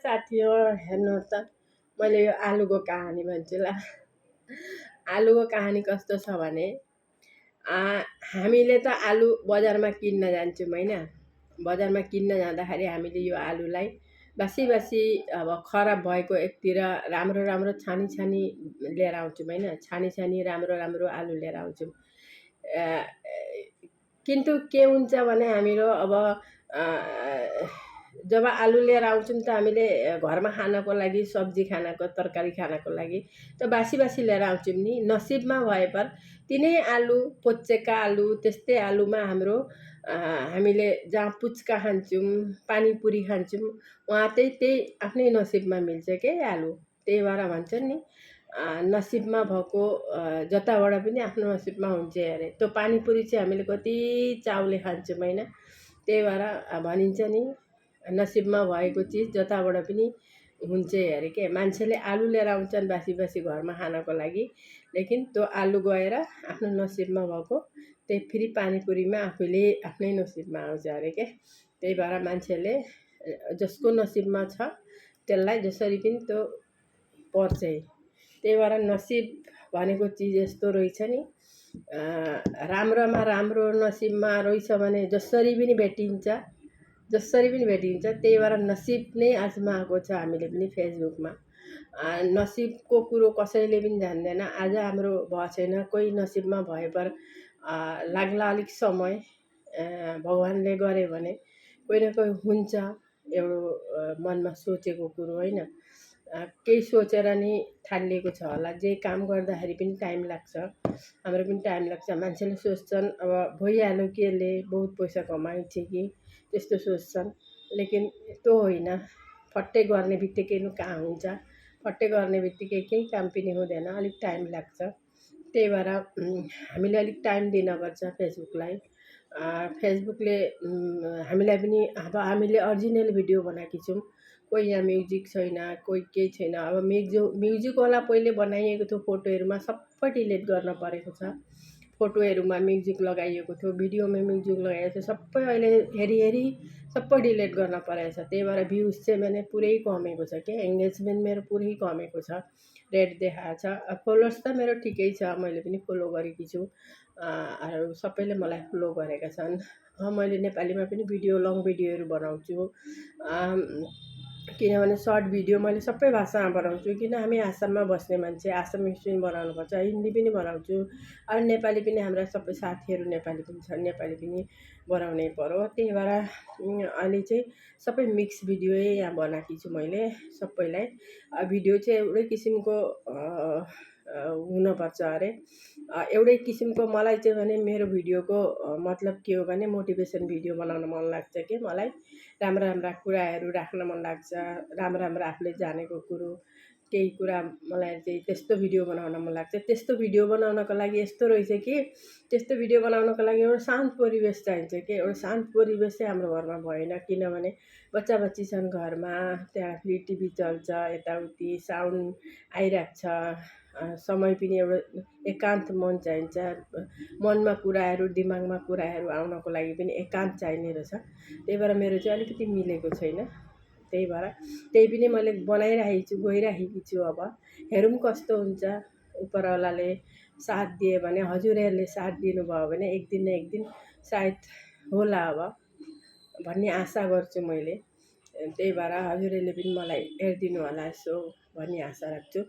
साथी हो हेर्नुहोस् त मैले यो आलुको कहानी भन्छु ल। आलुको कहानी कस्तो छ भने हामीले त आलु बजारमा किन्न जान्छौँ होइन। बजारमा किन्न जाँदाखेरि हामीले यो आलुलाई बासी बासी अब खराब भएको एकतिर राम्रो राम्रो छानी छानी लिएर आउँछौँ होइन। छानी छानी राम्रो राम्रो आलु लिएर आउँछौँ। किन्तु के हुन्छ भने हामीहरू अब जब आलु लिएर आउँछौँ त हामीले घरमा खानको लागि सब्जी खानको तरकारी खानको लागि त बासी बासी लिएर आउँछौँ नि। नसिबमा भए पर तिनै आलु पोचेका आलु त्यस्तै आलुमा हाम्रो हामीले जहाँ पुच्का खान्छौँ पानीपुरी खान्छौँ वहाँ त्यही आफ्नै नसिबमा मिल्छ के आलु। त्यही भएर भन्छन् नि नसिबमा भएको जताबाट पनि आफ्नो नसिबमा हुन्छ अरे। त्यो पानीपुरी चाहिँ हामीले कति चाउले खान्छौँ होइन। त्यही भएर भनिन्छ नि नसिबमा भएको चिज जताबाट पनि हुन्छ अरे के। मान्छेले आलु लिएर आउँछन् बासी बासी घरमा खानको लागि, लेकिन त्यो आलु गएर आफ्नो नसिबमा भएको त्यही फेरि पानीपुरीमा आफूले आफ्नै नसिबमा आउँछ अरे के। त्यही भएर मान्छेले जसको नसिबमा छ त्यसलाई जसरी पनि त्यो पर्छ। त्यही भएर नसिब भनेको चिज यस्तो रहेछ नि, राम्रोमा राम्रो नसिबमा रहेछ भने जसरी पनि भेटिन्छ, जसरी पनि भेटिन्छ। त्यही भएर नसिब नै आजमाएको छ हामीले पनि फेसबुकमा। नसिबको कुरो कसैले पनि जान्दैन। आज हाम्रो भएको छैन, कोही नसिबमा भए पर लाग्ला अलिक समय, भगवान्ले गरे भने कोही न कोही हुन्छ। एउटा मनमा सोचेको कुरो होइन, केही सोचेर नि थालिएको छ होला। जे काम गर्दाखेरि पनि टाइम लाग्छ, हाम्रो पनि टाइम लाग्छ। मान्छेले सोच्छन् अब भइहाल्यो केले बहुत पैसा कमाइन्छ कि त्यस्तो सोच्छन्, लेकिन त्यो होइन। फट्टै गर्ने बित्तिकै कहाँ हुन्छ, फट्टै गर्ने बित्तिकै केही काम पनि हुँदैन, अलिक टाइम लाग्छ। त्यही भएर हामीले अलिक टाइम दिनुपर्छ फेसबुकलाई। फेसबुकले हामीलाई पनि अब हामीले ओरिजिनल भिडियो बनाएकी छौँ, कोही यहाँ म्युजिक छैन, कोही केही छैन। अब म्युजिकवाला पहिले बनाइएको थियो फोटोहरूमा सबै डिलिट गर्न परेको छ। फोटोहरूमा म्युजिक लगाइएको थियो, भिडियोमा म्युजिक लगाइएको थियो, सबै अहिले हेरी हेरी सबै डिलिट गर्न परेको छ। त्यही भएर भ्युज चाहिँ मैले पुरै कमेको छ कि, एङ्गेजमेन्ट मेरो पुरै कमेको छ, रेड देखाएको छ। फलोवर्स त मेरो ठिकै छ, मैले पनि फलो गरेकी छु। सबैले मलाई फलो गरेका छन्। मैले नेपालीमा पनि भिडियो लङ भिडियोहरू बनाउँछु, किनभने सर्ट भिडियो मैले सबै भाषामा बनाउँछु। किन हामी आसाममा बस्ने मान्छे, आसामिस पनि बनाउनुपर्छ, हिन्दी पनि बनाउँछु। अनि नेपाली पनि हाम्रा सबै साथीहरू नेपाली पनि छन्, नेपाली पनि बनाउनै पर्यो। त्यही भएर अहिले चाहिँ सबै मिक्स भिडियो यहाँ बनाएकी छु मैले सबैलाई। भिडियो चाहिँ एउटै किसिमको हुनुपर्छ अरे। एउटै किसिमको मलाई चाहिँ भने मेरो भिडियोको मतलब के हो भने मोटिभेसन भिडियो बनाउन मन लाग्छ कि मलाई। राम्रा राम्रा कुराहरू राख्न मन लाग्छ, राम्रो राम्रो आफूले जानेको कुरो केही कुरा मलाई चाहिँ त्यस्तो भिडियो बनाउन मन लाग्छ। त्यस्तो भिडियो बनाउनको लागि यस्तो रहेछ कि, त्यस्तो भिडियो बनाउनको लागि एउटा शान्त परिवेश चाहिन्छ कि। एउटा शान्त परिवेश चाहिँ हाम्रो घरमा भएन, किनभने बच्चा बच्ची छन् घरमा, त्यहाँ फेरि टिभी चल्छ, यताउति साउन्ड आइरहेको छ। समय पनि एउटा एकान्त मन चाहिन्छ, मनमा कुराहरू दिमागमा कुराहरू आउनको लागि पनि एकान्त चाहिने रहेछ। त्यही भएर मेरो चाहिँ अलिकति मिलेको छैन। त्यही भएर त्यही पनि मैले बनाइराखेकी छु, गइराखेकी छु। अब हेरौँ कस्तो हुन्छ। उपरवालाले साथ दिए भने, हजुरहरूले साथ दिनुभयो भने एक दिन न एक दिन सायद होला अब भन्ने आशा गर्छु मैले। त्यही भएर हजुरहरूले पनि मलाई हेरिदिनु होला यसो भन्ने आशा राख्छु।